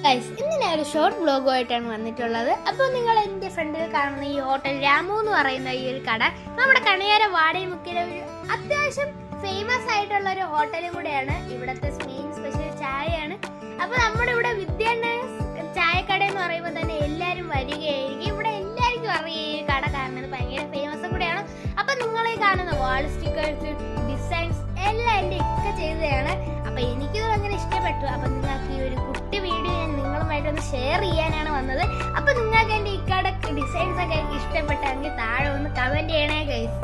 Guys, ഇന്ന് ഞാൻ ഒരു ഷോർട്ട് വ്ലോഗുമായിട്ടാണ് വന്നിട്ടുള്ളത്. അപ്പോൾ നിങ്ങൾ എൻ്റെ ഫ്രണ്ടിൽ കാണുന്ന ഈ ഹോട്ടൽ രാമു എന്ന് പറയുന്ന ഈ ഒരു കട നമ്മുടെ കണിയാര വാടകമുക്കിലെ ഒരു അത്യാവശ്യം ഫേമസ് ആയിട്ടുള്ള ഒരു ഹോട്ടലും കൂടെയാണ്. ഇവിടുത്തെ മെയിൻ സ്പെഷ്യൽ ചായയാണ്. അപ്പോൾ നമ്മുടെ ഇവിടെ വിദ്യാണ്ണ ചായക്കട എന്ന് പറയുമ്പോൾ തന്നെ എല്ലാവരും വരികയായിരിക്കും. ഇവിടെ എല്ലാവർക്കും അറിയാം ഈ കട, കാരണം ഇത് ഭയങ്കര ഫേമസും കൂടെയാണ്. അപ്പം നിങ്ങൾ ഈ കാണുന്ന വാൾ സ്റ്റിക്കേഴ്സ്, ഡിസൈൻസ് എല്ലാം എൻ്റെ ഒക്കെ ചെയ്തതാണ്. അപ്പം എനിക്കിത് ഭയങ്കര ഇഷ്ടപ്പെട്ടു. അപ്പം നിങ്ങൾക്ക് ഈ ഒരു കുട്ടി വീഡിയോ ഞാൻ നിങ്ങളുമായിട്ടൊന്ന് ഷെയർ ചെയ്യാനാണ് വന്നത്. അപ്പം നിങ്ങൾക്ക് എൻ്റെ ഈ കട ഡിസൈൻസ് ഒക്കെ ഇഷ്ടപ്പെട്ടെങ്കിൽ താഴെ ഒന്ന് കമൻറ്റ് ചെയ്യണേ ഗൈസ്.